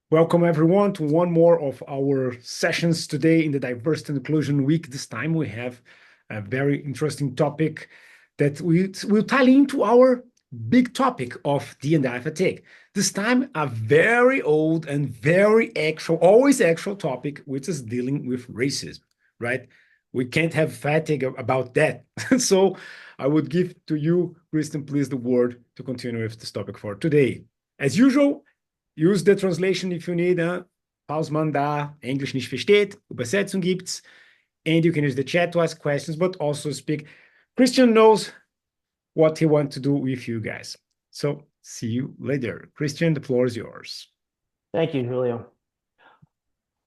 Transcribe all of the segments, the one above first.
Welcome everyone to one more of our sessions today in the Diversity and Inclusion Week. This time we have a very interesting topic that will tie into our big topic of D&I fatigue. This time a very old and very actual, always actual topic, which is dealing with racism, right? We can't have fatigue about that. So I would give to you, Kristen, please the word to continue with this topic for today. As usual, use the translation if you need. Falls man da Englisch nicht versteht, Übersetzung gibt's. And you can use the chat to ask questions, but also speak. Christian knows what he wants to do with you guys. So see you later. Christian, the floor is yours. Thank you, Julio.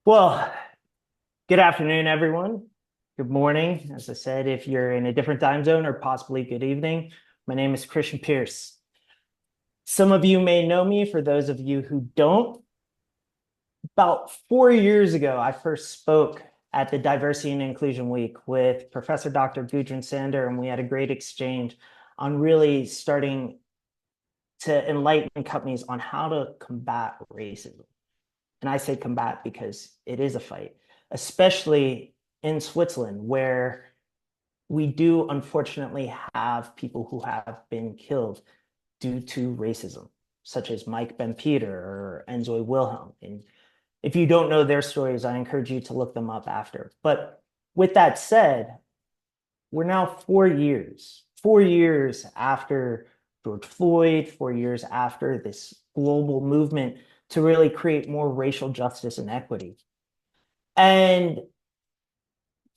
Well, good afternoon, everyone. Good morning. As I said, if you're in a different time zone, or possibly good evening. My name is Christian Pierce. Some of you may know me. For those of you who don't, about 4 years ago, I first spoke at the Diversity and Inclusion Week with Professor Dr. Gudrun Sander, and we had a great exchange on really starting to enlighten companies on how to combat racism. And I say combat because it is a fight, especially in Switzerland, where we do unfortunately have people who have been killed due to racism, such as Mike Ben Peter or Enzoy Wilhelm. And if you don't know their stories, I encourage you to look them up after. But with that said, we're now 4 years after George Floyd, 4 years after this global movement to really create more racial justice and equity. And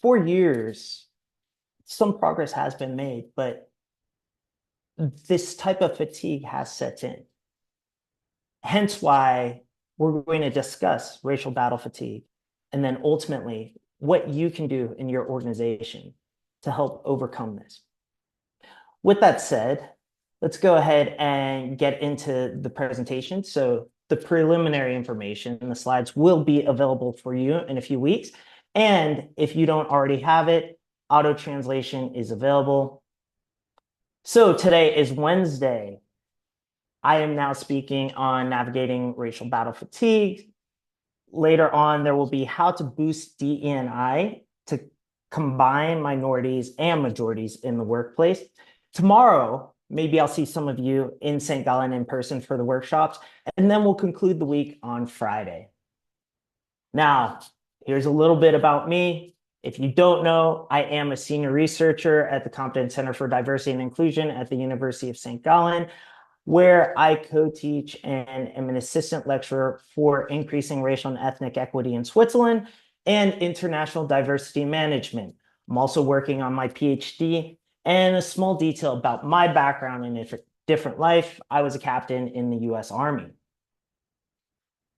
4 years, some progress has been made, but this type of fatigue has set in. Hence why we're going to discuss racial battle fatigue, and then ultimately what you can do in your organization to help overcome this. With that said, let's go ahead and get into the presentation. So the preliminary information and the slides will be available for you in a few weeks. And if you don't already have it, auto translation is available. So today is Wednesday. I am now speaking on navigating racial battle fatigue. Later on, there will be how to boost DE&I to combine minorities and majorities in the workplace. Tomorrow, maybe I'll see some of you in St. Gallen in person for the workshops, and then we'll conclude the week on Friday. Now, here's a little bit about me. If you don't know, I am a senior researcher at the Competence Center for Diversity and Inclusion at the University of St. Gallen, where I co-teach and am an assistant lecturer for increasing racial and ethnic equity in Switzerland and international diversity management. I'm also working on my PhD. And a small detail about my background in a different life: I was a captain in the US Army.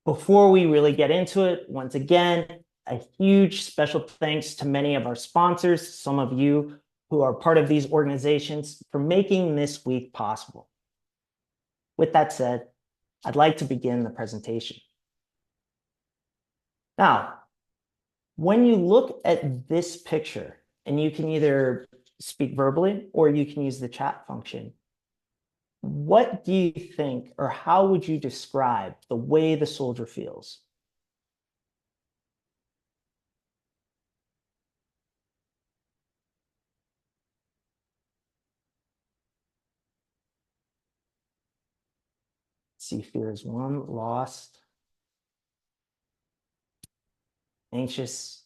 Before we really get into it, once again, a huge special thanks to many of our sponsors, some of you who are part of these organizations, for making this week possible. With that said, I'd like to begin the presentation. Now, when you look at this picture, and you can either speak verbally or you can use the chat function, what do you think, or how would you describe the way the soldier feels? See, fear is one, lost, anxious,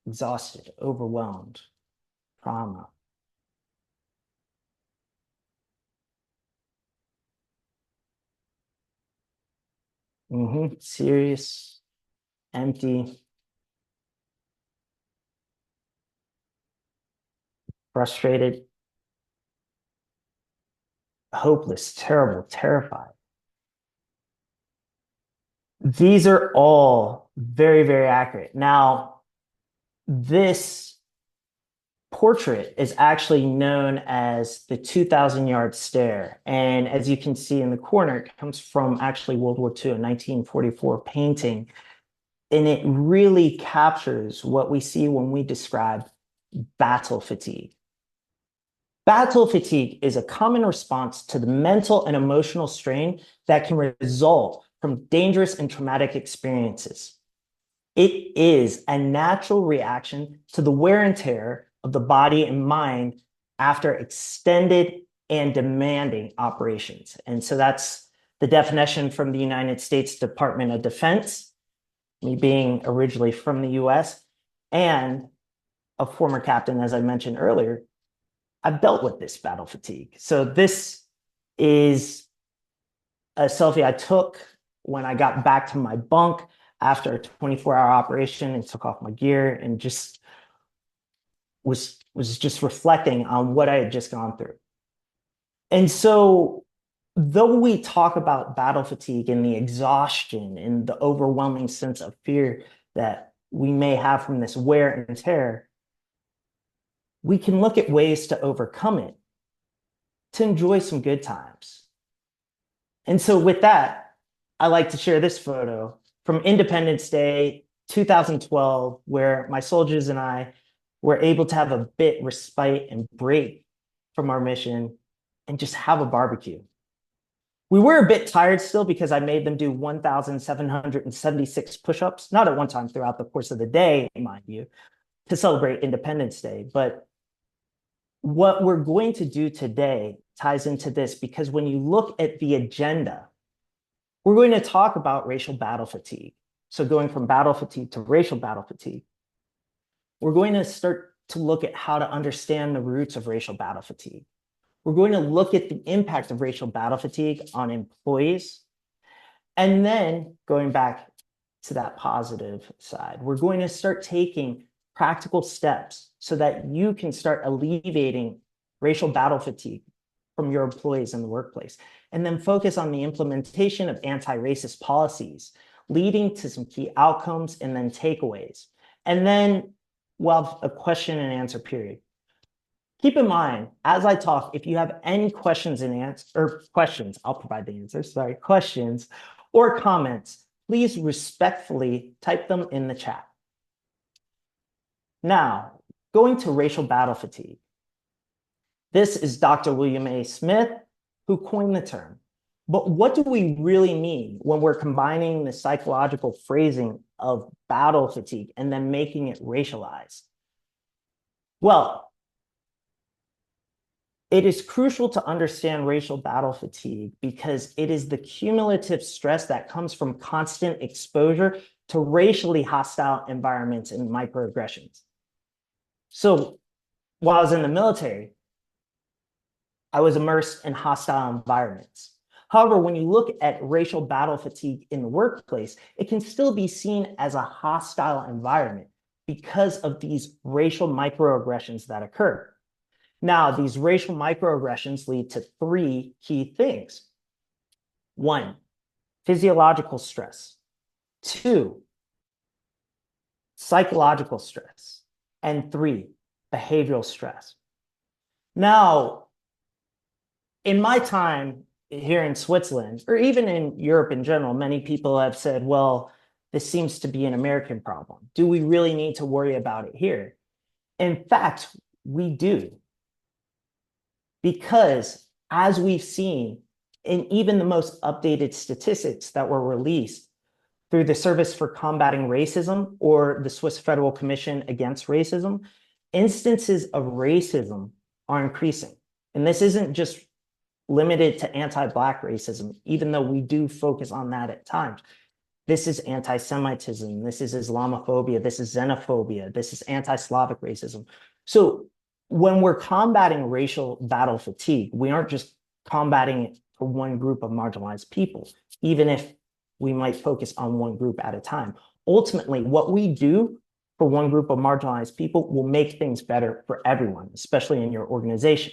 exhausted, overwhelmed, trauma. Serious, empty, frustrated, hopeless, terrible, terrified. These are all very, very accurate. Now, this portrait is actually known as the 2,000-yard stare. And as you can see in the corner, it comes from actually World War II, a 1944 painting. And it really captures what we see when we describe battle fatigue. Battle fatigue is a common response to the mental and emotional strain that can result from dangerous and traumatic experiences. It is a natural reaction to the wear and tear of the body and mind after extended and demanding operations. And so that's the definition from the United States Department of Defense, me being originally from the US and a former captain, as I mentioned earlier. I've dealt with this battle fatigue. So this is a selfie I took when I got back to my bunk after a 24-hour operation and took off my gear and just was just reflecting on what I had just gone through. And so though we talk about battle fatigue and the exhaustion and the overwhelming sense of fear that we may have from this wear and tear, we can look at ways to overcome it, to enjoy some good times. And so with that, I like to share this photo from Independence Day 2012, where my soldiers and I were able to have a bit respite and break from our mission and just have a barbecue. We were a bit tired still because I made them do 1,776 push-ups, not at one time throughout the course of the day, mind you, to celebrate Independence Day. But what we're going to do today ties into this, because when you look at the agenda, we're going to talk about racial battle fatigue. So going from battle fatigue to racial battle fatigue, we're going to start to look at how to understand the roots of racial battle fatigue. We're going to look at the impact of racial battle fatigue on employees. And then going back to that positive side, we're going to start taking practical steps so that you can start alleviating racial battle fatigue from your employees in the workplace, and then focus on the implementation of anti-racist policies, leading to some key outcomes and then takeaways. And then we'll have a question and answer period. Keep in mind, as I talk, if you have any questions I'll provide the answers, questions or comments, please respectfully type them in the chat. Now, going to racial battle fatigue. This is Dr. William A. Smith, who coined the term. But what do we really mean when we're combining the psychological phrasing of battle fatigue and then making it racialized? Well, it is crucial to understand racial battle fatigue because it is the cumulative stress that comes from constant exposure to racially hostile environments and microaggressions. So while I was in the military, I was immersed in hostile environments. However, when you look at racial battle fatigue in the workplace, it can still be seen as a hostile environment because of these racial microaggressions that occur. Now, these racial microaggressions lead to three key things. 1, physiological stress. 2, psychological stress. And 3, behavioral stress. Now, in my time here in Switzerland, or even in Europe in general, many people have said, well, this seems to be an American problem. Do we really need to worry about it here? In fact, we do. Because as we've seen in even the most updated statistics that were released through the Service for Combating Racism or the Swiss Federal Commission Against Racism, instances of racism are increasing. And this isn't just limited to anti-Black racism, even though we do focus on that at times. This is anti-Semitism, this is Islamophobia, this is xenophobia, this is anti-Slavic racism. So when we're combating racial battle fatigue, we aren't just combating it for one group of marginalized people, even if we might focus on one group at a time. Ultimately, what we do for one group of marginalized people will make things better for everyone, especially in your organization.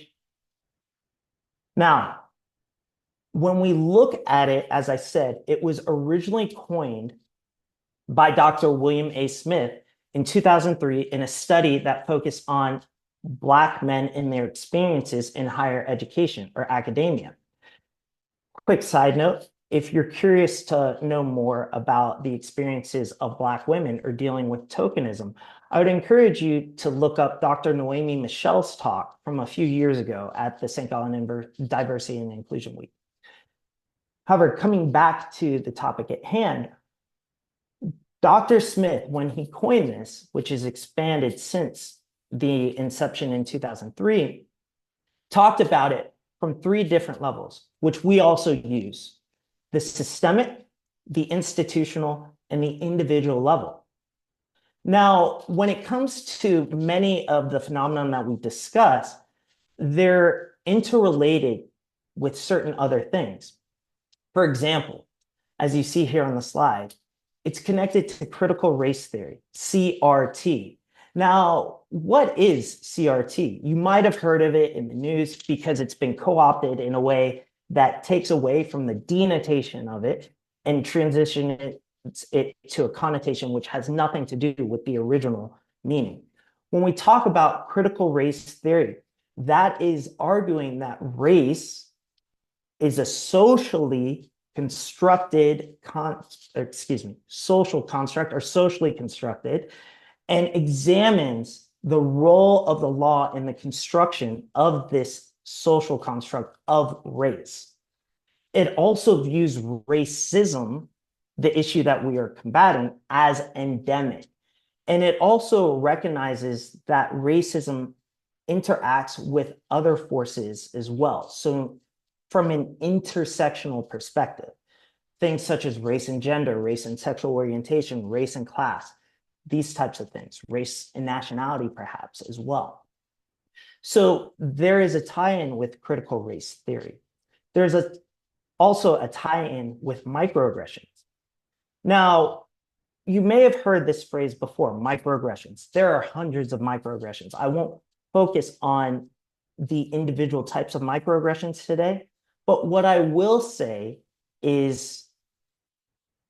Now, when we look at it, as I said, it was originally coined by Dr. William A. Smith in 2003 in a study that focused on Black men and their experiences in higher education or academia. Quick side note, if you're curious to know more about the experiences of Black women or dealing with tokenism, I would encourage you to look up Dr. Noemi Michel's talk from a few years ago at the St. Gallen Diversity and Inclusion Week. However, coming back to the topic at hand, Dr. Smith, when he coined this, which is expanded since the inception in 2003, talked about it from 3 different levels, which we also use: the systemic, the institutional, and the individual level. Now, when it comes to many of the phenomena that we discuss, they're interrelated with certain other things. For example, as you see here on the slide, it's connected to critical race theory, CRT. Now, what is CRT? You might have heard of it in the news because it's been co-opted in a way that takes away from the denotation of it and transition it to a connotation which has nothing to do with the original meaning. When we talk about critical race theory, that is arguing that race is a socially constructed, social construct or socially constructed, and examines the role of the law in the construction of this social construct of race. It also views racism, the issue that we are combating, as endemic. And it also recognizes that racism interacts with other forces as well. So from an intersectional perspective, things such as race and gender, race and sexual orientation, race and class, these types of things, race and nationality perhaps as well. So there is a tie-in with critical race theory. There's also a tie-in with microaggressions. Now, you may have heard this phrase before, microaggressions. There are hundreds of microaggressions. I won't focus on the individual types of microaggressions today, but what I will say is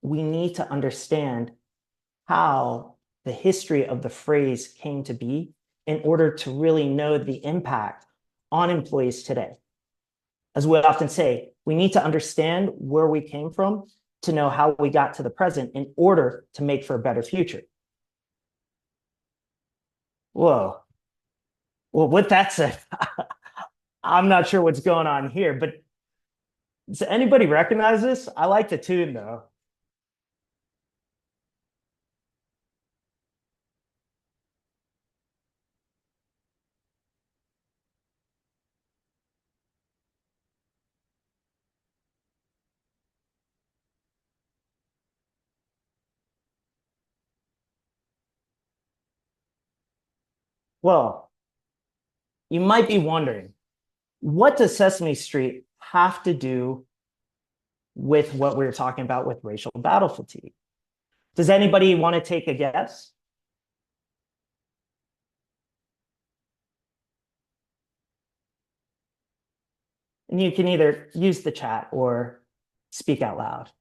we need to understand how the history of the phrase came to be in order to really know the impact on employees today. As we often say, we need to understand where we came from to know how we got to the present in order to make for a better future. Whoa. Well, with that said, I'm not sure what's going on here, but does anybody recognize this? I like the tune though. Well, you might be wondering, what does Sesame Street have to do with what we're talking about with racial battle fatigue? Does anybody want to take a guess? And you can either use the chat or speak out loud.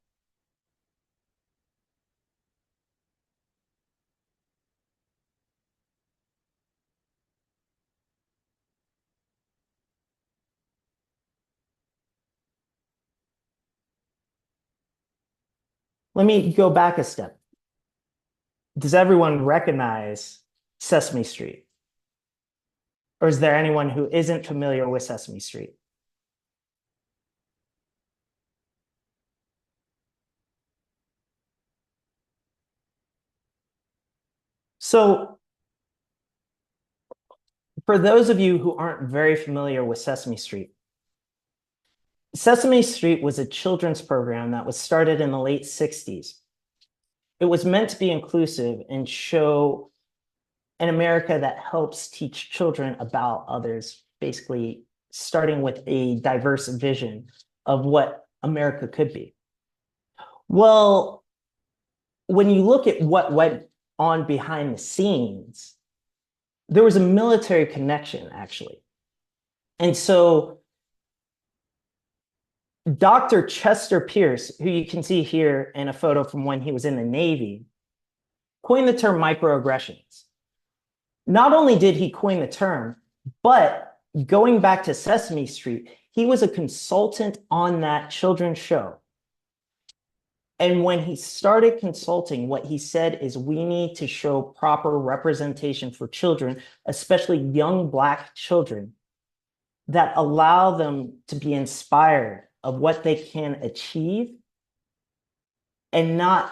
Let me go back a step. Does everyone recognize Sesame Street? Or is there anyone who isn't familiar with Sesame Street? So for those of you who aren't very familiar with Sesame Street was a children's program that was started in the late 60s. It was meant to be inclusive and show an America that helps teach children about others, basically starting with a diverse vision of what America could be. Well, when you look at what went on behind the scenes, there was a military connection, actually. And so Dr. Chester Pierce, who you can see here in a photo from when he was in the Navy, coined the term microaggressions. Not only did he coin the term, but going back to Sesame Street, he was a consultant on that children's show. And when he started consulting, what he said is we need to show proper representation for children, especially young Black children, that allow them to be inspired of what they can achieve and not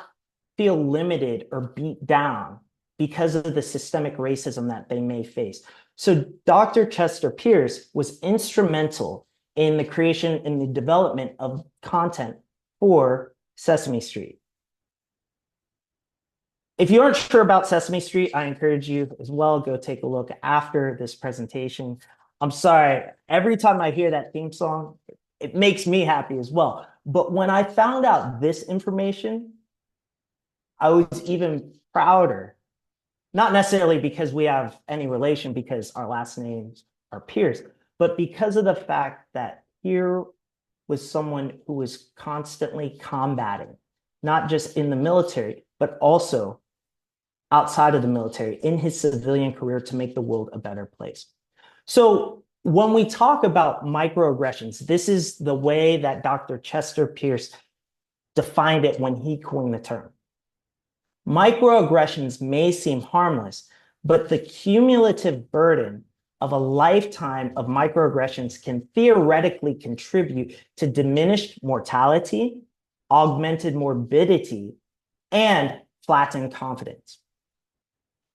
feel limited or beat down because of the systemic racism that they may face. So Dr. Chester Pierce was instrumental in the creation and the development of content for Sesame Street. If you aren't sure about Sesame Street, I encourage you as well, go take a look after this presentation. I'm sorry, every time I hear that theme song, it makes me happy as well. But when I found out this information, I was even prouder, not necessarily because we have any relation because our last names are Pierce, but because of the fact that here was someone who was constantly combating, not just in the military, but also outside of the military in his civilian career to make the world a better place. So when we talk about microaggressions, this is the way that Dr. Chester Pierce defined it when he coined the term. Microaggressions may seem harmless, but the cumulative burden of a lifetime of microaggressions can theoretically contribute to diminished mortality, augmented morbidity, and flattened confidence.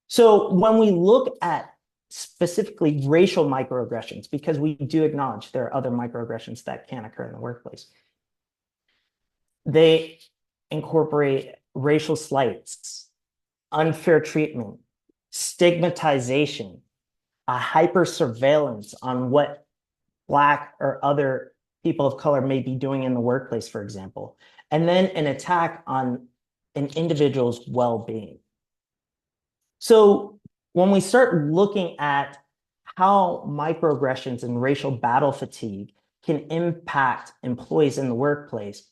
So when we look at specifically racial microaggressions, because we do acknowledge there are other microaggressions that can occur in the workplace, they incorporate racial slights, unfair treatment, stigmatization, a hyper-surveillance on what Black or other people of color may be doing in the workplace, for example, and then an attack on an individual's well-being. So when we start looking at how microaggressions and racial battle fatigue can impact employees in the workplace,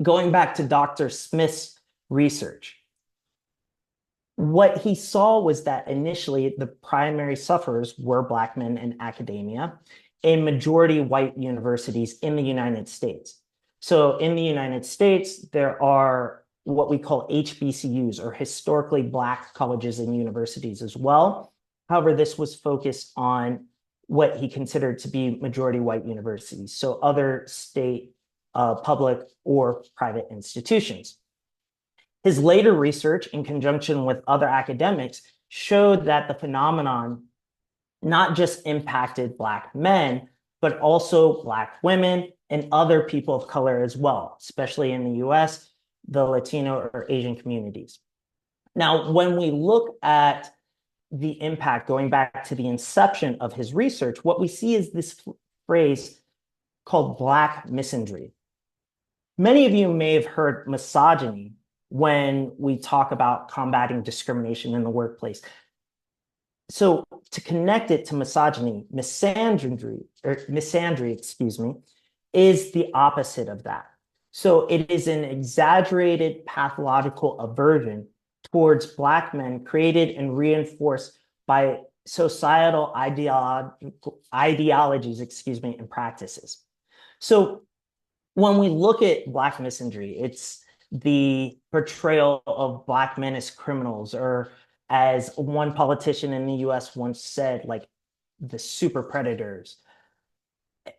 going back to Dr. Smith's research, what he saw was that initially the primary sufferers were Black men in academia in majority white universities in the United States. So in the United States, there are what we call HBCUs, or historically Black colleges and universities as well. However, this was focused on what he considered to be majority white universities, so other state, public, or private institutions. His later research, in conjunction with other academics, showed that the phenomenon not just impacted Black men, but also Black women and other people of color as well, especially in the US, the Latino or Asian communities. Now, when we look at the impact, going back to the inception of his research, what we see is this phrase called Black misandry. Many of you may have heard misogyny when we talk about combating discrimination in the workplace. So to connect it to misogyny, misandry, is the opposite of that. So it is an exaggerated pathological aversion towards Black men created and reinforced by societal ideologies, and practices. So when we look at Black misandry, it's the portrayal of Black men as criminals, or as one politician in the US once said, like the super predators.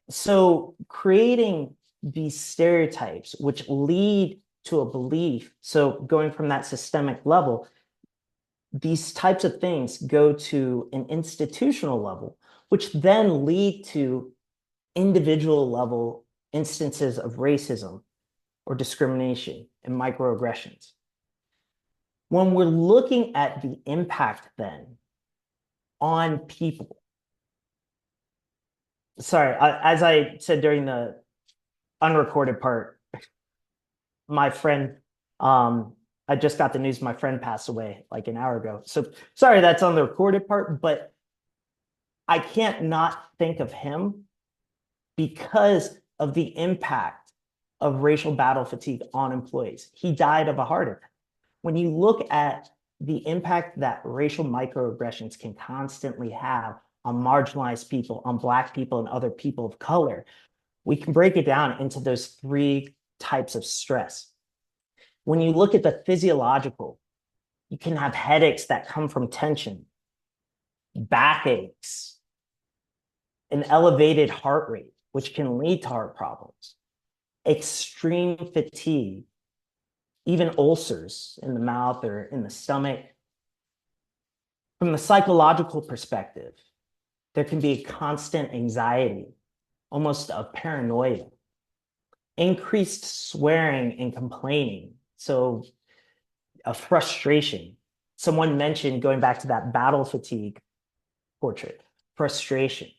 So creating these stereotypes, which lead to a belief, so going from that systemic level, these types of things go to an institutional level, which then lead to individual level instances of racism or discrimination and microaggressions. When we're looking at the impact then on people, sorry, as I said during the unrecorded part, my friend, I just got the news my friend passed away like an hour ago. So sorry that's on the recorded part, but I can't not think of him because of the impact of racial battle fatigue on employees. He died of a heart attack. When you look at the impact that racial microaggressions can constantly have on marginalized people, on Black people and other people of color, we can break it down into those three types of stress. When you look at the physiological, you can have headaches that come from tension, backaches, an elevated heart rate, which can lead to heart problems. extreme fatigue, even ulcers in the mouth or in the stomach. From the psychological perspective, there can be a constant anxiety, almost a paranoia, increased swearing and complaining. So a frustration. Someone mentioned, going back to that battle fatigue portrait, frustration,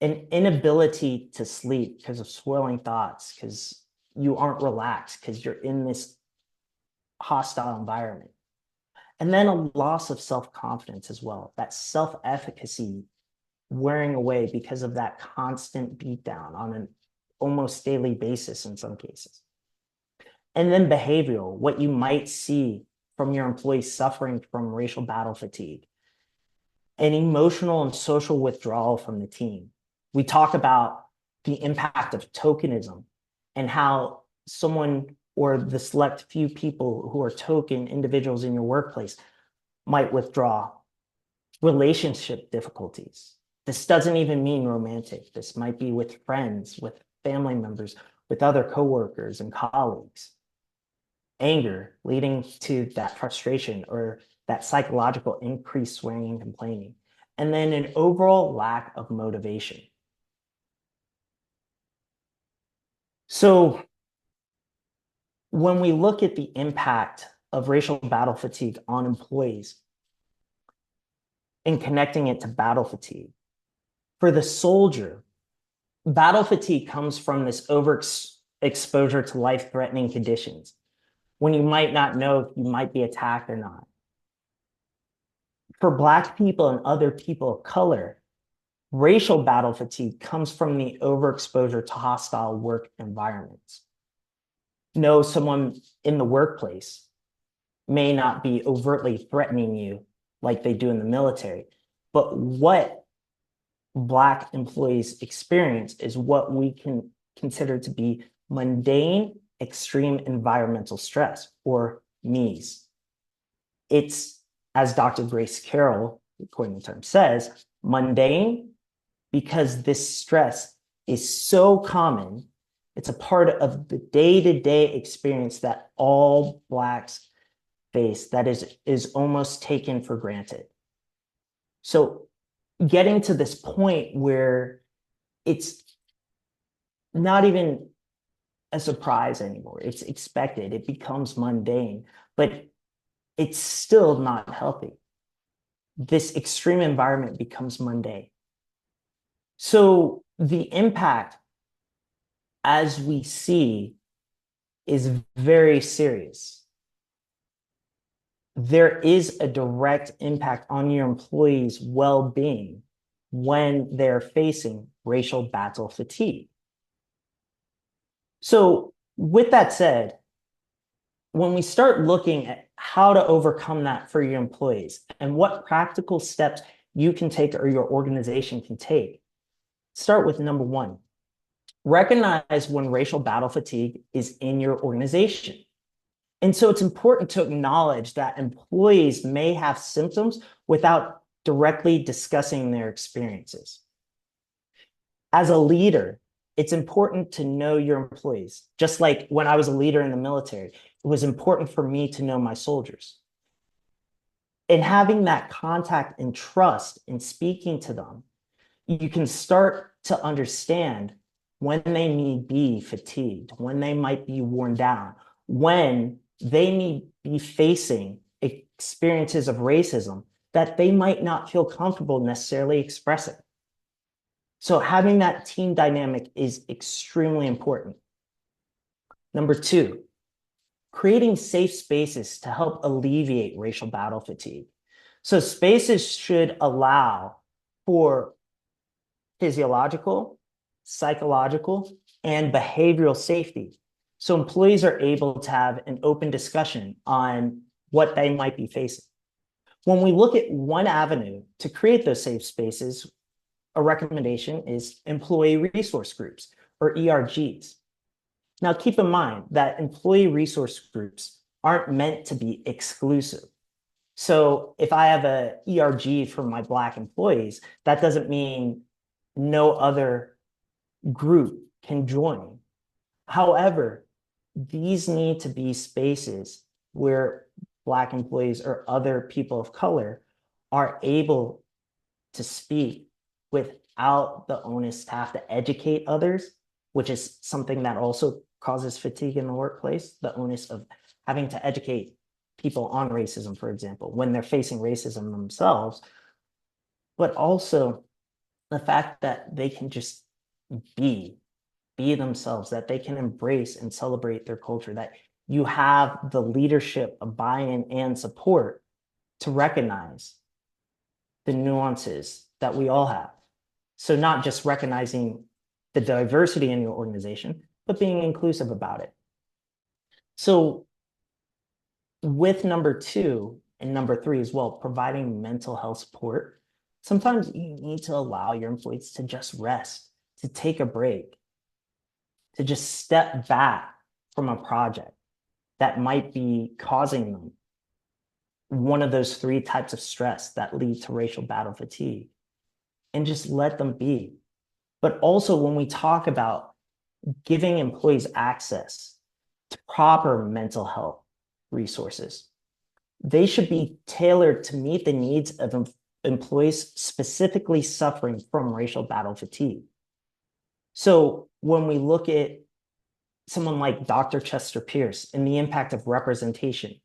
an inability to sleep because of swirling thoughts, because you aren't relaxed, because you're in this hostile environment. And then a loss of self-confidence as well, that self-efficacy wearing away because of that constant beatdown on an almost daily basis in some cases. And then behavioral, what you might see from your employees suffering from racial battle fatigue, an emotional and social withdrawal from the team. We talk about the impact of tokenism and how someone or the select few people who are token individuals in your workplace might withdraw. Relationship difficulties. This doesn't even mean romantic. This might be with friends, with family members, with other coworkers and colleagues. Anger leading to that frustration or that psychological increased swearing and complaining. And then an overall lack of motivation. So when we look at the impact of racial battle fatigue on employees and connecting it to battle fatigue, for the soldier, battle fatigue comes from this overexposure to life-threatening conditions when you might not know if you might be attacked or not. For Black people and other people of color, racial battle fatigue comes from the overexposure to hostile work environments. No, someone in the workplace may not be overtly threatening you like they do in the military, but what Black employees experience is what we can consider to be mundane extreme environmental stress, or MEES. It's, as Dr. Grace Carroll, according to the term, says, mundane because this stress is so common. It's a part of the day-to-day experience that all Blacks face that is almost taken for granted. So getting to this point where it's not even a surprise anymore. It's expected. It becomes mundane, but it's still not healthy. This extreme environment becomes mundane. So the impact, as we see, is very serious. There is a direct impact on your employees' well-being when they're facing racial battle fatigue. So with that said, when we start looking at how to overcome that for your employees and what practical steps you can take or your organization can take, start with number one. Recognize when racial battle fatigue is in your organization. And so it's important to acknowledge that employees may have symptoms without directly discussing their experiences. As a leader, it's important to know your employees. Just like when I was a leader in the military, it was important for me to know my soldiers. And having that contact and trust in speaking to them, you can start to understand when they may be fatigued, when they might be worn down, when they may be facing experiences of racism that they might not feel comfortable necessarily expressing. So having that team dynamic is extremely important. Number two, creating safe spaces to help alleviate racial battle fatigue. So spaces should allow for physiological, psychological, and behavioral safety. So employees are able to have an open discussion on what they might be facing. When we look at one avenue to create those safe spaces, a recommendation is employee resource groups, or ERGs. Now, keep in mind that employee resource groups aren't meant to be exclusive. So if I have a ERG for my Black employees, that doesn't mean no other group can join. However, these need to be spaces where Black employees or other people of color are able to speak without the onus to have to educate others, which is something that also causes fatigue in the workplace, the onus of having to educate people on racism, for example, when they're facing racism themselves, but also the fact that they can just be themselves, that they can embrace and celebrate their culture, that you have the leadership of buy-in and support to recognize the nuances that we all have. So not just recognizing the diversity in your organization, but being inclusive about it. So with number 2 and number 3 as well, providing mental health support, sometimes you need to allow your employees to just rest, to take a break, to just step back from a project that might be causing them one of those 3 types of stress that lead to racial battle fatigue, and just let them be. But also when we talk about giving employees access to proper mental health resources, they should be tailored to meet the needs of employees specifically suffering from racial battle fatigue. So when we look at someone like Dr. Chester Pierce and the impact of representation,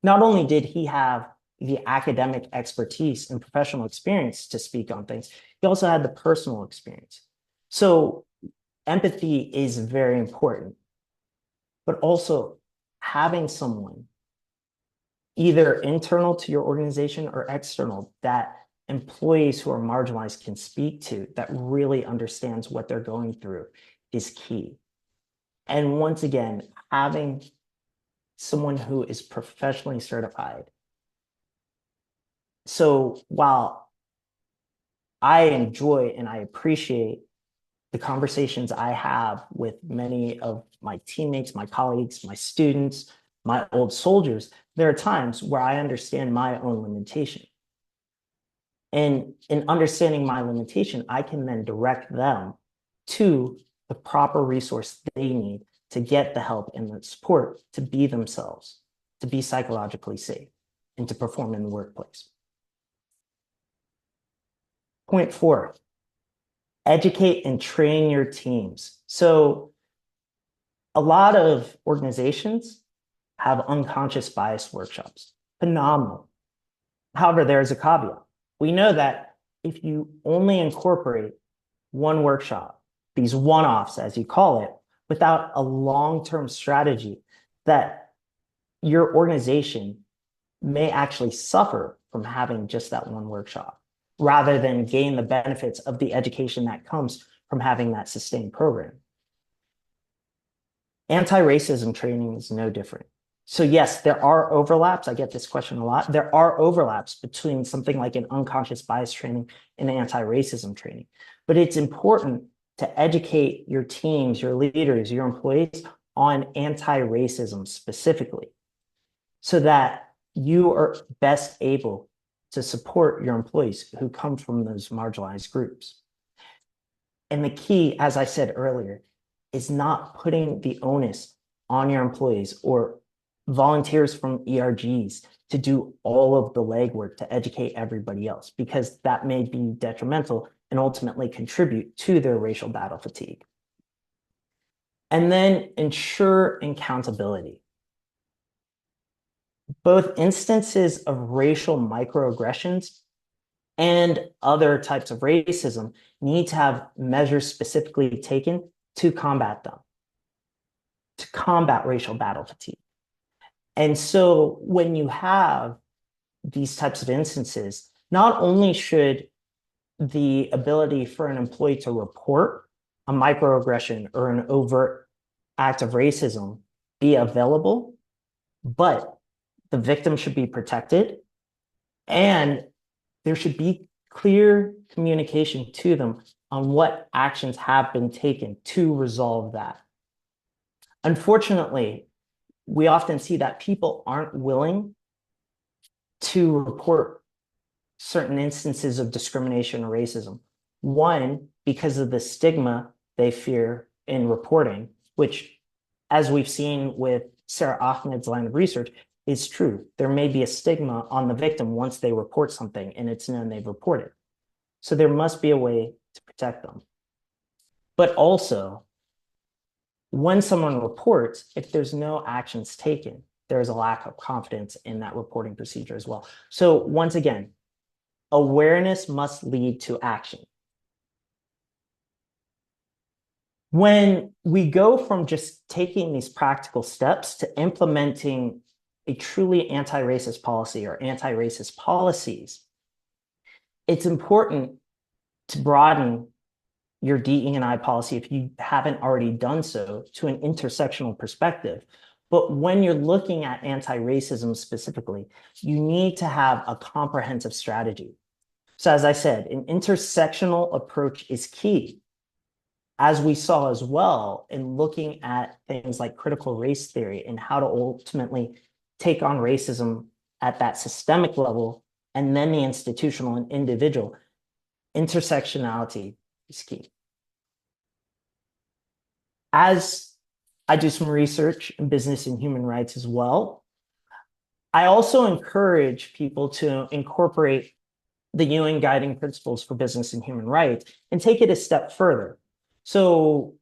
not only did he have the academic expertise and professional experience to speak on things, he also had the personal experience. So empathy is very important, but also having someone either internal to your organization or external that employees who are marginalized can speak to, that really understands what they're going through, is key. And once again, having someone who is professionally certified. So while I enjoy and I appreciate the conversations I have with many of my teammates, my colleagues, my students, my old soldiers, there are times where I understand my own limitation. And in understanding my limitation, I can then direct them to the proper resource they need to get the help and the support to be themselves, to be psychologically safe, and to perform in the workplace. Point 4, educate and train your teams. So a lot of organizations have unconscious bias workshops. Phenomenal. However, there's a caveat. We know that if you only incorporate one workshop, these one-offs, as you call it, without a long-term strategy, that your organization may actually suffer from having just that one workshop, rather than gain the benefits of the education that comes from having that sustained program. Anti-racism training is no different. So yes, there are overlaps. I get this question a lot. There are overlaps between something like an unconscious bias training and anti-racism training. But it's important to educate your teams, your leaders, your employees on anti-racism specifically, so that you are best able to support your employees who come from those marginalized groups. And the key, as I said earlier, is not putting the onus on your employees or volunteers from ERGs to do all of the legwork to educate everybody else, because that may be detrimental and ultimately contribute to their racial battle fatigue. And then ensure accountability. Both instances of racial microaggressions and other types of racism need to have measures specifically taken to combat them, to combat racial battle fatigue. And so when you have these types of instances, not only should the ability for an employee to report a microaggression or an overt act of racism be available, but the victim should be protected, and there should be clear communication to them on what actions have been taken to resolve that. Unfortunately, we often see that people aren't willing to report certain instances of discrimination or racism. One, because of the stigma they fear in reporting, which, as we've seen with Sarah Ahmed's line of research, is true. There may be a stigma on the victim once they report something and it's known they've reported. So there must be a way to protect them. But also, when someone reports, if there's no actions taken, there's a lack of confidence in that reporting procedure as well. So once again, awareness must lead to action. When we go from just taking these practical steps to implementing a truly anti-racist policy or anti-racist policies, it's important to broaden your DE&I policy, if you haven't already done so, to an intersectional perspective. But when you're looking at anti-racism specifically, you need to have a comprehensive strategy. So as I said, an intersectional approach is key. As we saw as well in looking at things like critical race theory and how to ultimately take on racism at that systemic level, and then the institutional and individual, intersectionality is key. As I do some research in business and human rights as well, I also encourage people to incorporate the UN guiding principles for business and human rights and take it a step further. So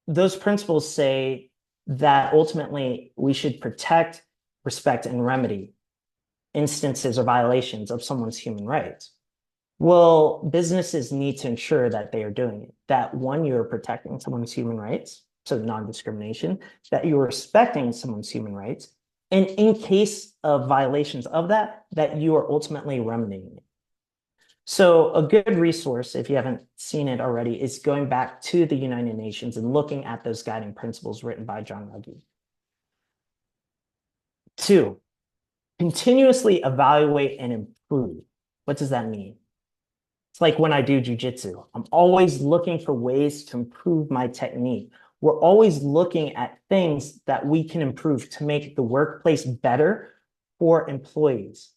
those principles say that ultimately we should protect, respect, and remedy instances or violations of someone's human rights. Well, businesses need to ensure that they are doing it, that one, you're protecting someone's human rights, so non-discrimination, that you're respecting someone's human rights, and in case of violations of that, that you are ultimately remedying it. So a good resource, if you haven't seen it already, is going back to the United Nations and looking at those guiding principles written by John Ruggie. 2, continuously evaluate and improve. What does that mean? It's like when I do jujitsu. I'm always looking for ways to improve my technique. We're always looking at things that we can improve to make the workplace better for employees.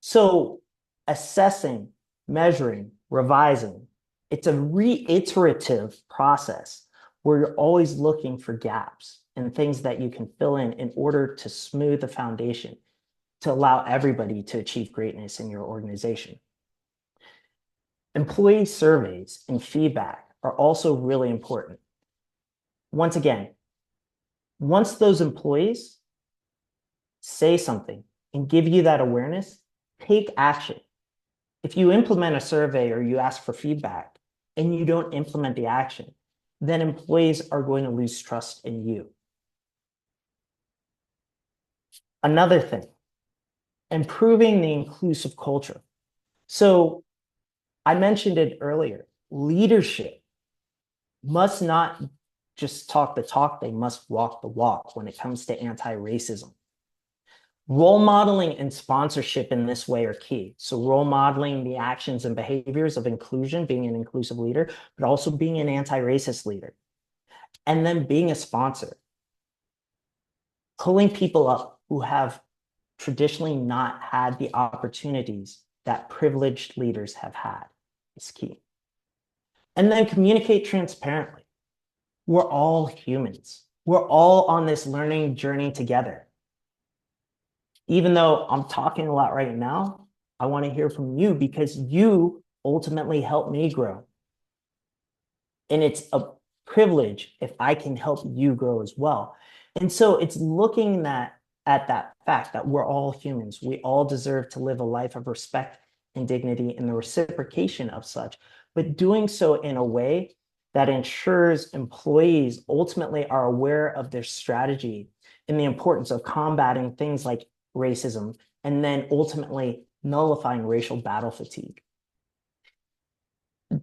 So assessing, measuring, revising, it's a reiterative process where you're always looking for gaps and things that you can fill in order to smooth the foundation to allow everybody to achieve greatness in your organization. Employee surveys and feedback are also really important. Once again, once those employees say something and give you that awareness, take action. If you implement a survey or you ask for feedback and you don't implement the action, then employees are going to lose trust in you. Another thing, improving the inclusive culture. So I mentioned it earlier, leadership must not just talk the talk, they must walk the walk when it comes to anti-racism. Role modeling and sponsorship in this way are key. So role modeling the actions and behaviors of inclusion, being an inclusive leader, but also being an anti-racist leader. And then being a sponsor. Pulling people up who have traditionally not had the opportunities that privileged leaders have had is key. And then communicate transparently. We're all humans. We're all on this learning journey together. Even though I'm talking a lot right now, I want to hear from you because you ultimately help me grow. And it's a privilege if I can help you grow as well. And so it's looking at that fact that we're all humans. We all deserve to live a life of respect and dignity and the reciprocation of such, but doing so in a way that ensures employees ultimately are aware of their strategy and the importance of combating things like racism, and then ultimately nullifying racial battle fatigue.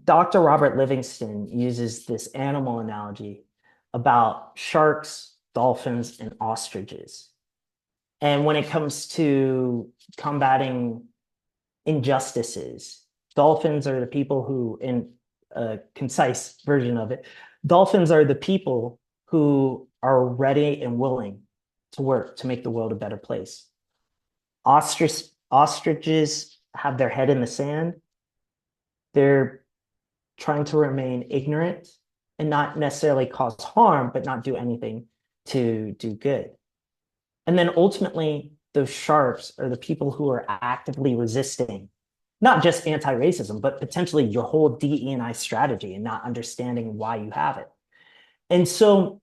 Dr. Robert Livingston uses this animal analogy about sharks, dolphins, and ostriches. And when it comes to combating injustices, dolphins are the people who, in a concise version of it, dolphins are the people who are ready and willing to work to make the world a better place. Ostriches have their head in the sand. They're trying to remain ignorant and not necessarily cause harm, but not do anything to do good. And then ultimately, those sharps are the people who are actively resisting not just anti-racism, but potentially your whole DE&I strategy and not understanding why you have it. And so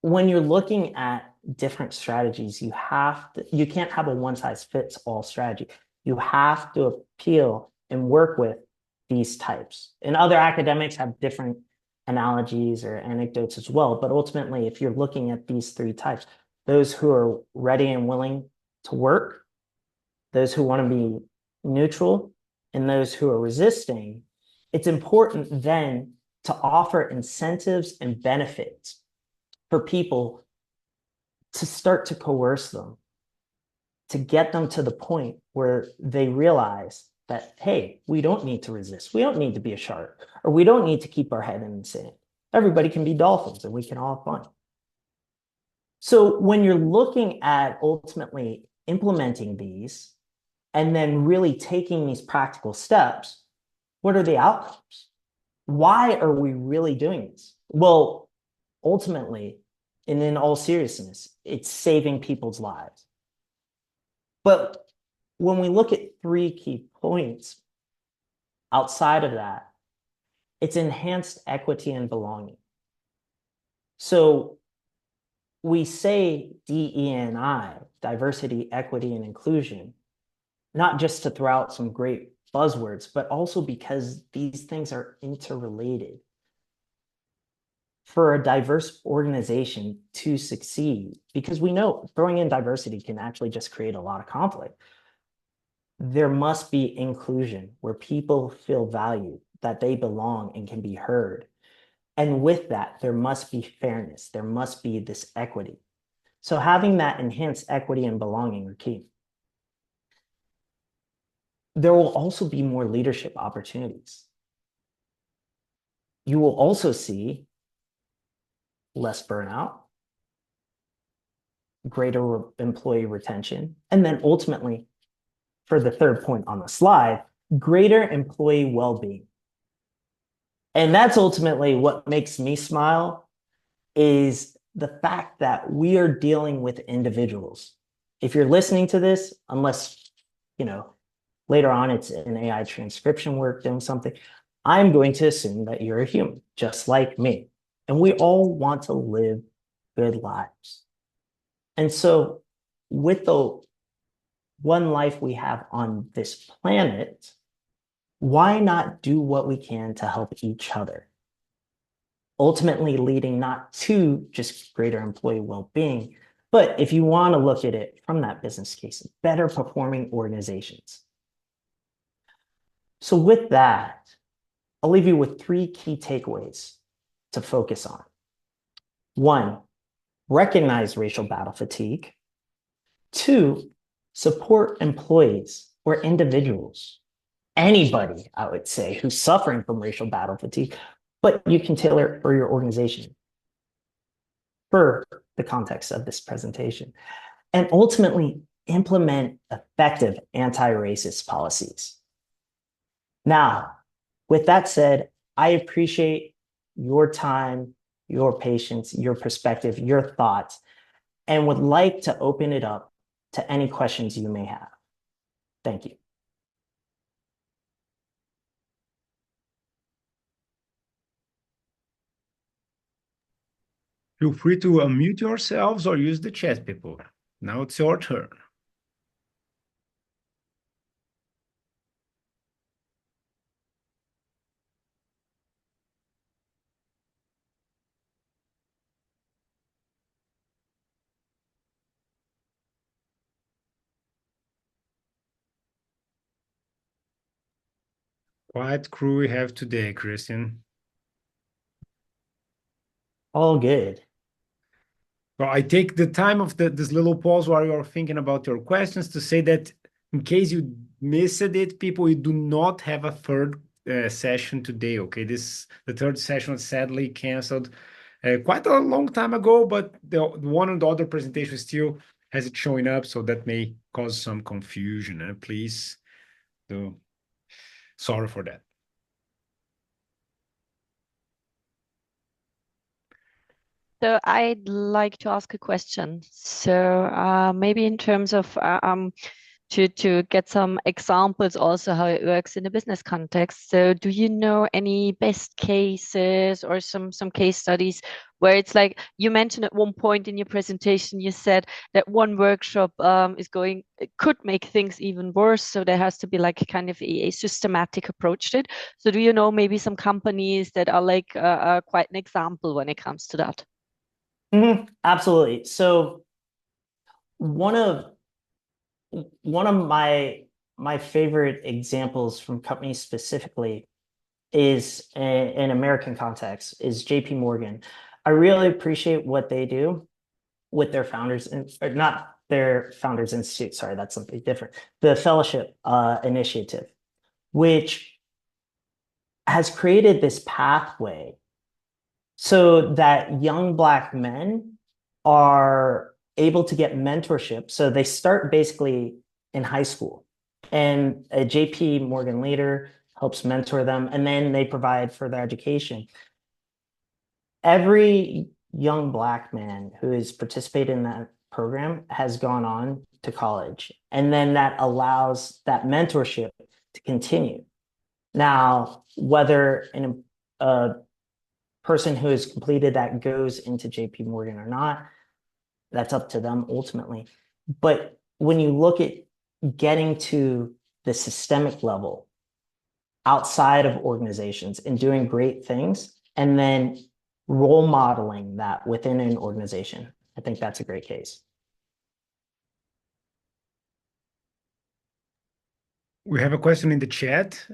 when you're looking at different strategies, you can't have a one size fits all strategy. You have to appeal and work with these types. And other academics have different analogies or anecdotes as well. But ultimately, if you're looking at these three types, those who are ready and willing to work, those who want to be neutral, and those who are resisting, it's important then to offer incentives and benefits for people to start to coerce them, to get them to the point where they realize that, hey, we don't need to resist. We don't need to be a shark, or we don't need to keep our head in the sand. Everybody can be dolphins and we can all have fun. So when you're looking at ultimately implementing these and then really taking these practical steps, what are the outcomes? Why are we really doing this? Well, ultimately, and in all seriousness, it's saving people's lives. But when we look at three key points outside of that, it's enhanced equity and belonging. So we say DE&I, diversity, equity, and inclusion, not just to throw out some great buzzwords, but also because these things are interrelated. For a diverse organization to succeed, because we know throwing in diversity can actually just create a lot of conflict, there must be inclusion where people feel valued, that they belong and can be heard. And with that, there must be fairness. There must be this equity. So having that enhanced equity and belonging are key. There will also be more leadership opportunities. You will also see less burnout, greater employee retention, and then ultimately, for the third point on the slide, greater employee well-being. And that's ultimately what makes me smile, is the fact that we are dealing with individuals. If you're listening to this, unless, later on it's an AI transcription work doing something, I'm going to assume that you're a human, just like me. And we all want to live good lives. And so with the one life we have on this planet, why not do what we can to help each other? Ultimately leading not to just greater employee well-being, but if you want to look at it from that business case, better performing organizations. So with that, I'll leave you with three key takeaways to focus on. One, recognize racial battle fatigue. Two, support employees or individuals, anybody, I would say, who's suffering from racial battle fatigue, but you can tailor it for your organization, for the context of this presentation. And ultimately, implement effective anti-racist policies. Now, with that said, I appreciate your time, your patience, your perspective, your thoughts, and would like to open it up to any questions you may have. Thank you. Feel free to unmute yourselves or use the chat, people. Now it's your turn. Quiet crew we have today, Christian. All good. Well, I take the time of this little pause while you're thinking about your questions to say that in case you missed it, people, we do not have a third session today, okay? The third session was sadly canceled quite a long time ago, but the one and the other presentation still has it showing up, so that may cause some confusion. Please do. Sorry for that. So I'd like to ask a question. So maybe in terms of to get some examples also how it works in a business context. So do you know any best cases or some case studies where it's like you mentioned at one point in your presentation, you said that one workshop it could make things even worse. So there has to be like kind of a systematic approach to it. So do you know maybe some companies that are like quite an example when it comes to that? Absolutely. So one of my favorite examples from companies specifically is in American context is JP Morgan. I really appreciate what they do with their founders, or not their founders institute. Sorry, that's something different. The fellowship initiative, which has created this pathway so that young Black men are able to get mentorship. So they start basically in high school, and a JP Morgan leader helps mentor them, and then they provide further education. Every young Black man who has participated in that program has gone on to college, and then that allows that mentorship to continue. Now, whether a person who has completed that goes into JP Morgan or not, that's up to them ultimately. But when you look at getting to the systemic level outside of organizations and doing great things, and then role modeling that within an organization, I think that's a great case. We have a question in the chat,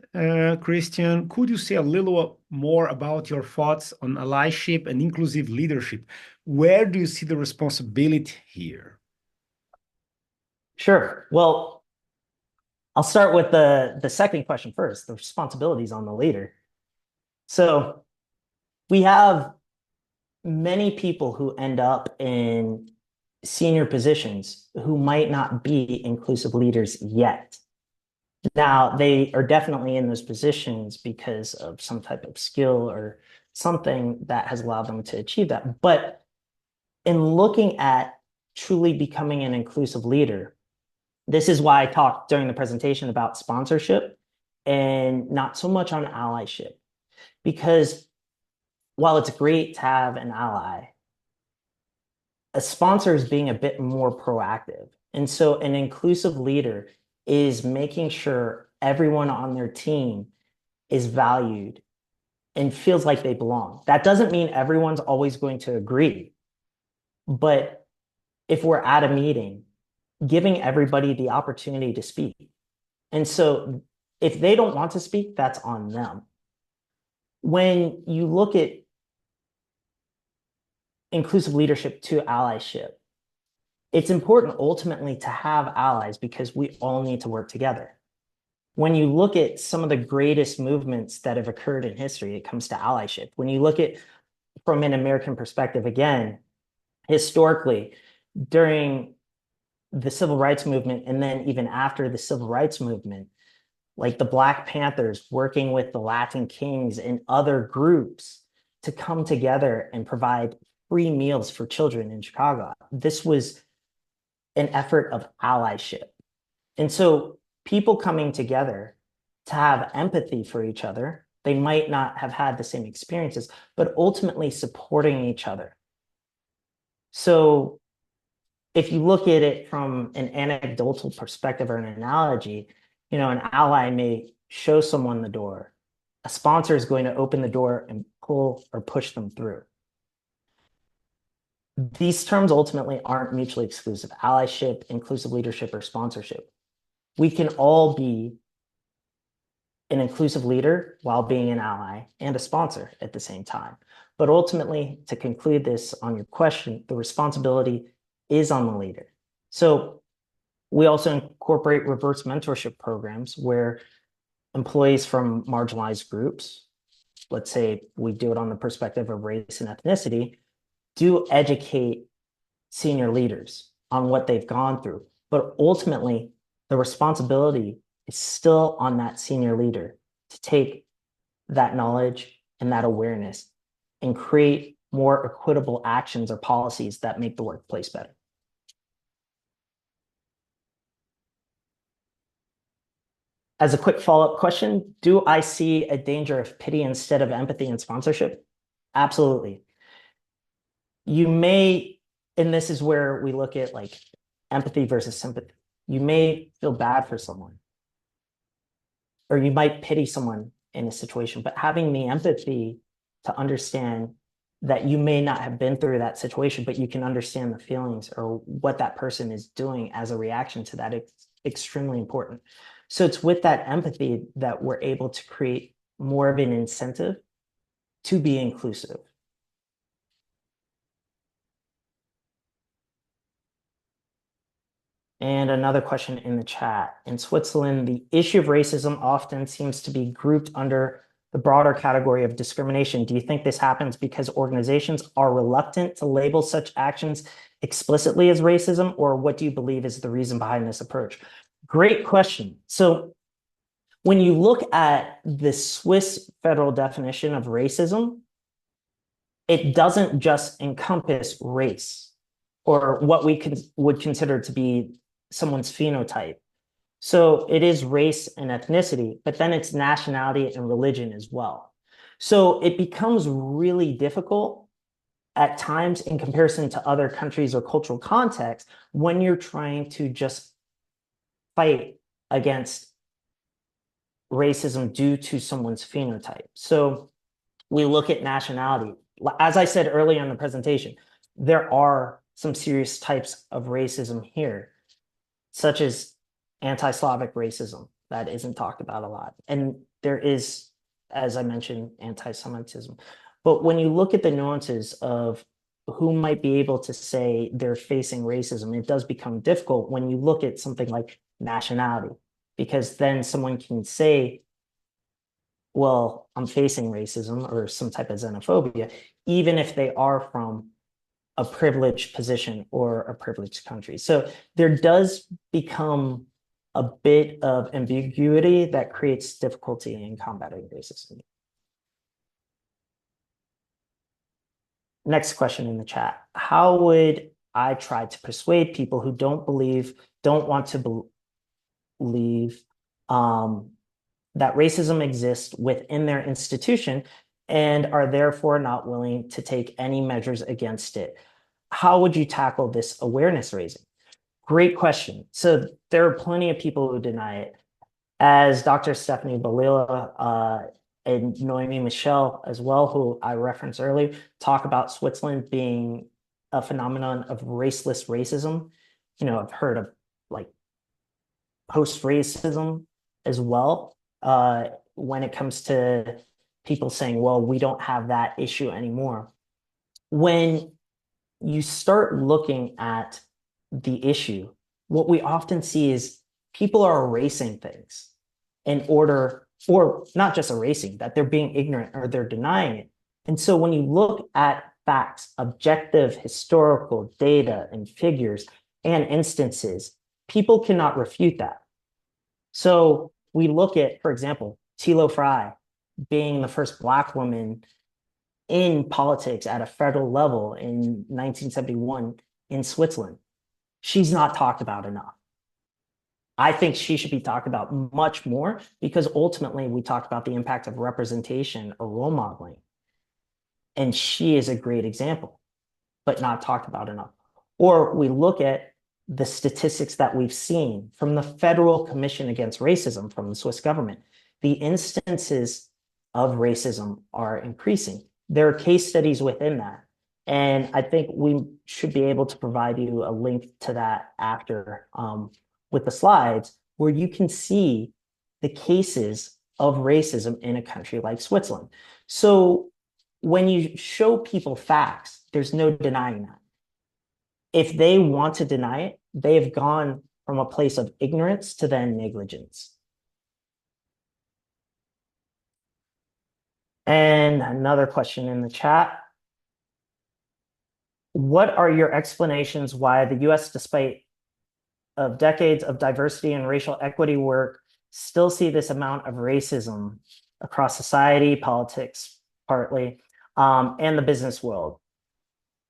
Christian. Could you say a little more about your thoughts on allyship and inclusive leadership? Where do you see the responsibility here? Sure. Well, I'll start with the second question first, the responsibilities on the leader. So we have many people who end up in senior positions who might not be inclusive leaders yet. Now, they are definitely in those positions because of some type of skill or something that has allowed them to achieve that. But in looking at truly becoming an inclusive leader, this is why I talked during the presentation about sponsorship and not so much on allyship. Because while it's great to have an ally, a sponsor is being a bit more proactive. And so an inclusive leader is making sure everyone on their team is valued and feels like they belong. That doesn't mean everyone's always going to agree. But if we're at a meeting, giving everybody the opportunity to speak. And so if they don't want to speak, that's on them. When you look at inclusive leadership to allyship, it's important ultimately to have allies because we all need to work together. When you look at some of the greatest movements that have occurred in history, it comes to allyship. When you look at from an American perspective, again, historically, during the civil rights movement, and then even after the civil rights movement, like the Black Panthers working with the Latin Kings and other groups to come together and provide free meals for children in Chicago. This was an effort of allyship. And so people coming together to have empathy for each other, they might not have had the same experiences, but ultimately supporting each other. So if you look at it from an anecdotal perspective or an analogy, an ally may show someone the door. A sponsor is going to open the door and pull or push them through. These terms ultimately aren't mutually exclusive: allyship, inclusive leadership, or sponsorship. We can all be an inclusive leader while being an ally and a sponsor at the same time. But ultimately, to conclude this on your question, the responsibility is on the leader. So we also incorporate reverse mentorship programs where employees from marginalized groups, let's say we do it on the perspective of race and ethnicity, do educate senior leaders on what they've gone through. But ultimately, the responsibility is still on that senior leader to take that knowledge and that awareness and create more equitable actions or policies that make the workplace better. As a quick follow-up question, do I see a danger of pity instead of empathy and sponsorship? Absolutely. You may, and this is where we look at like empathy versus sympathy. You may feel bad for someone, or you might pity someone in a situation, but having the empathy to understand that you may not have been through that situation, but you can understand the feelings or what that person is doing as a reaction to that. It's extremely important. So it's with that empathy that we're able to create more of an incentive to be inclusive. And another question in the chat. In Switzerland, the issue of racism often seems to be grouped under the broader category of discrimination. Do you think this happens because organizations are reluctant to label such actions explicitly as racism, or what do you believe is the reason behind this approach? Great question. So when you look at the Swiss federal definition of racism, it doesn't just encompass race or what we would consider to be someone's phenotype. So it is race and ethnicity, but then it's nationality and religion as well. So it becomes really difficult at times in comparison to other countries or cultural contexts when you're trying to just fight against racism due to someone's phenotype. So we look at nationality. As I said earlier in the presentation, there are some serious types of racism here, such as anti-Slavic racism that isn't talked about a lot. And there is, as I mentioned, anti-Semitism. But when you look at the nuances of who might be able to say they're facing racism, it does become difficult when you look at something like nationality, because then someone can say, well, I'm facing racism or some type of xenophobia, even if they are from a privileged position or a privileged country. So there does become a bit of ambiguity that creates difficulty in combating racism. Next question in the chat. How would I try to persuade people who don't want to believe that racism exists within their institution and are therefore not willing to take any measures against it? How would you tackle this awareness raising? Great question. So there are plenty of people who deny it. As Dr. Stephanie Balila and Noemi Michel as well, who I referenced earlier, talk about Switzerland being a phenomenon of raceless racism. You know, I've heard of like post-racism as well, when it comes to people saying, well, we don't have that issue anymore. When you start looking at the issue, what we often see is people are erasing things in order, or not just erasing, that they're being ignorant or they're denying it. And so when you look at facts, objective historical data and figures and instances, people cannot refute that. So we look at, for example, Thilo Frey being the first Black woman in politics at a federal level in 1971 in Switzerland. She's not talked about enough. I think she should be talked about much more, because ultimately we talked about the impact of representation or role modeling. And she is a great example, but not talked about enough. Or we look at the statistics that we've seen from the Federal Commission Against Racism from the Swiss government. The instances of racism are increasing. There are case studies within that. And I think we should be able to provide you a link to that after with the slides, where you can see the cases of racism in a country like Switzerland. So when you show people facts, there's no denying that. If they want to deny it, they have gone from a place of ignorance to then negligence. And another question in the chat. What are your explanations why the US, despite of decades of diversity and racial equity work, still see this amount of racism across society, politics, partly? and the business world,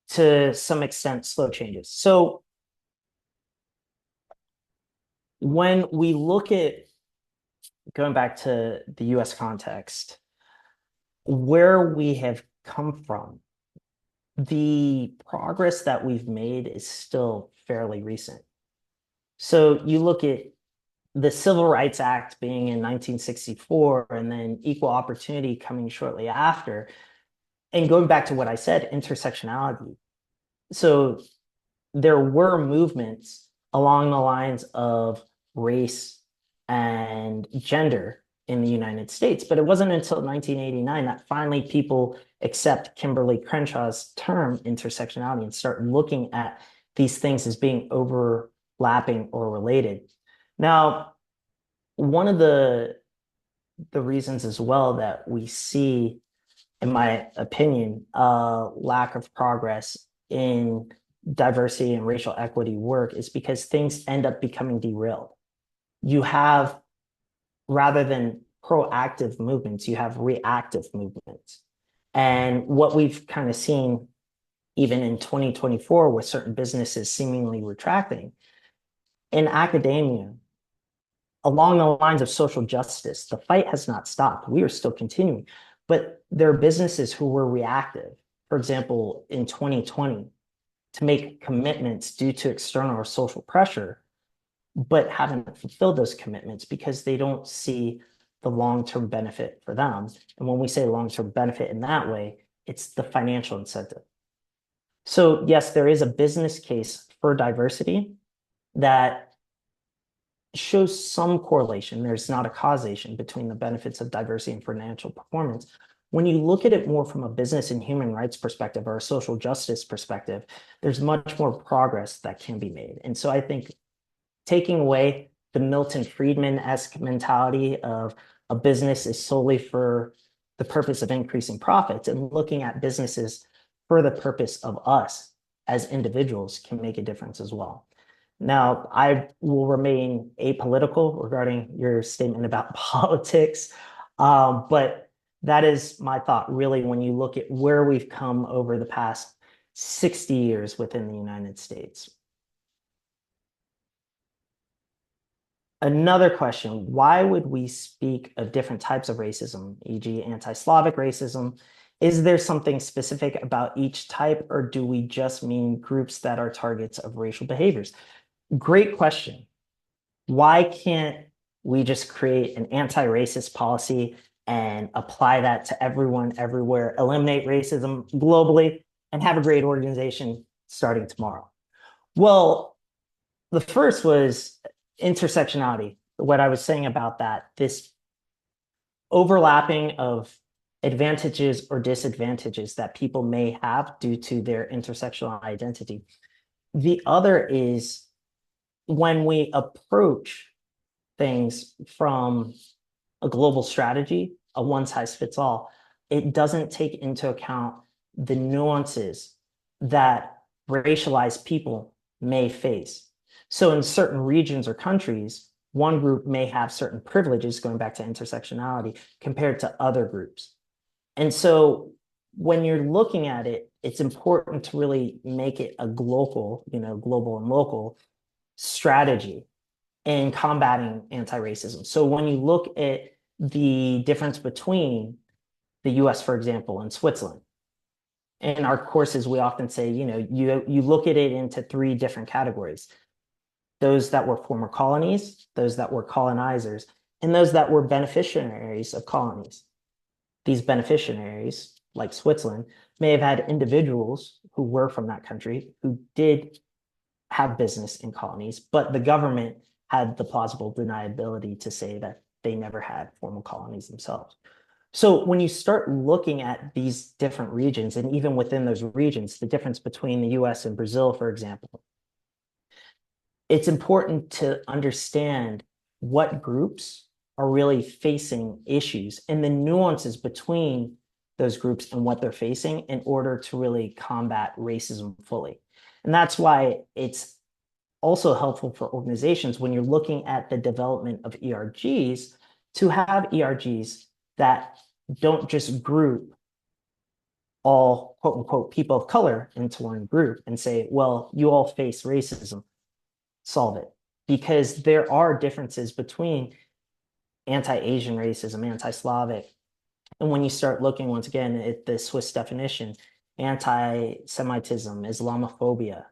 to some extent, slow changes. So when we look at, going back to the US context, where we have come from, the progress that we've made is still fairly recent. So you look at the Civil Rights Act being in 1964 and then equal opportunity coming shortly after. And going back to what I said, intersectionality. So there were movements along the lines of race and gender in the United States, but it wasn't until 1989 that finally people accept Kimberly Crenshaw's term intersectionality and start looking at these things as being overlapping or related. Now, one of the reasons as well that we see, in my opinion, a lack of progress in diversity and racial equity work is because things end up becoming derailed. You have, rather than proactive movements, you have reactive movements. And what we've kind of seen even in 2024 with certain businesses seemingly retracting, in academia, along the lines of social justice, the fight has not stopped. We are still continuing. But there are businesses who were reactive, for example, in 2020, to make commitments due to external or social pressure, but haven't fulfilled those commitments because they don't see the long-term benefit for them. And when we say long-term benefit in that way, it's the financial incentive. So yes, there is a business case for diversity that shows some correlation. There's not a causation between the benefits of diversity and financial performance. When you look at it more from a business and human rights perspective or a social justice perspective, there's much more progress that can be made. And so I think taking away the Milton Friedman-esque mentality of a business is solely for the purpose of increasing profits and looking at businesses for the purpose of us as individuals can make a difference as well. Now, I will remain apolitical regarding your statement about politics, but that is my thought, really, when you look at where we've come over the past 60 years within the United States. Another question, why would we speak of different types of racism, e.g. anti-Slavic racism? Is there something specific about each type, or do we just mean groups that are targets of racial behaviors? Great question. Why can't we just create an anti-racist policy and apply that to everyone, everywhere, eliminate racism globally, and have a great organization starting tomorrow? Well, the first was intersectionality. What I was saying about that, this overlapping of advantages or disadvantages that people may have due to their intersectional identity. The other is when we approach things from a global strategy, a one-size-fits-all, it doesn't take into account the nuances that racialized people may face. So in certain regions or countries, one group may have certain privileges, going back to intersectionality, compared to other groups. And so when you're looking at it, it's important to really make it a global, global and local strategy in combating anti-racism. So when you look at the difference between the US, for example, and Switzerland, in our courses, we often say, you look at it into three different categories: those that were former colonies, those that were colonizers, and those that were beneficiaries of colonies. These beneficiaries, like Switzerland, may have had individuals who were from that country who did have business in colonies, but the government had the plausible deniability to say that they never had formal colonies themselves. So when you start looking at these different regions, and even within those regions, the difference between the US and Brazil, for example, it's important to understand what groups are really facing issues and the nuances between those groups and what they're facing in order to really combat racism fully. And that's why it's also helpful for organizations when you're looking at the development of ERGs to have ERGs that don't just group all quote unquote people of color into one group and say, well, you all face racism, solve it. Because there are differences between anti-Asian racism, anti-Slavic. And when you start looking once again at the Swiss definition, anti-Semitism, Islamophobia,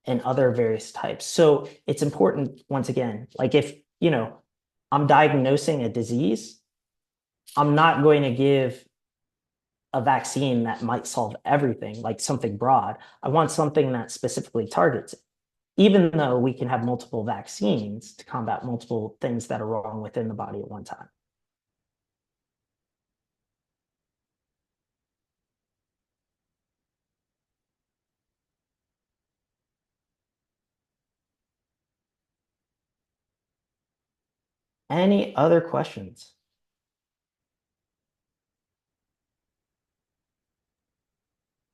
and other various types. So it's important, once again, like if, I'm diagnosing a disease, I'm not going to give a vaccine that might solve everything, like something broad. I want something that specifically targets it, even though we can have multiple vaccines to combat multiple things that are wrong within the body at one time. Any other questions?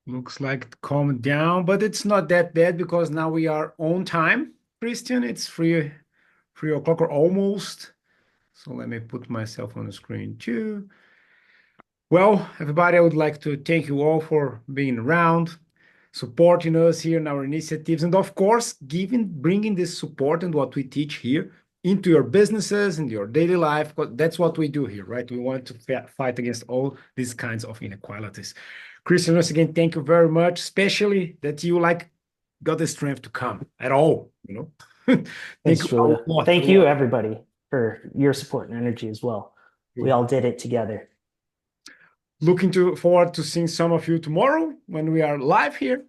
Looks like it calmed down, but it's not that bad because now we are on time, Christian. It's 3 o'clock or almost. So let me put myself on the screen too. Well, everybody, I would like to thank you all for being around, supporting us here in our initiatives, and of course, bringing this support and what we teach here into your businesses and your daily life. Because that's what we do here, right? We want to fight against all these kinds of inequalities. Christian, once again, thank you very much, especially that you got the strength to come at all, Thank Thanks, you Julia. a lot. Thank you, everybody, for your support and energy as well. We all did it together. Looking forward to seeing some of you tomorrow when we are live here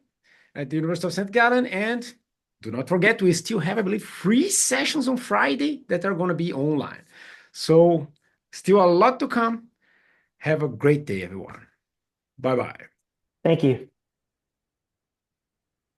at the University of St. Gallen. And do not forget, we still have, I believe, 3 sessions on Friday that are going to be online. So still a lot to come. Have a great day, everyone. Bye-bye. Thank you.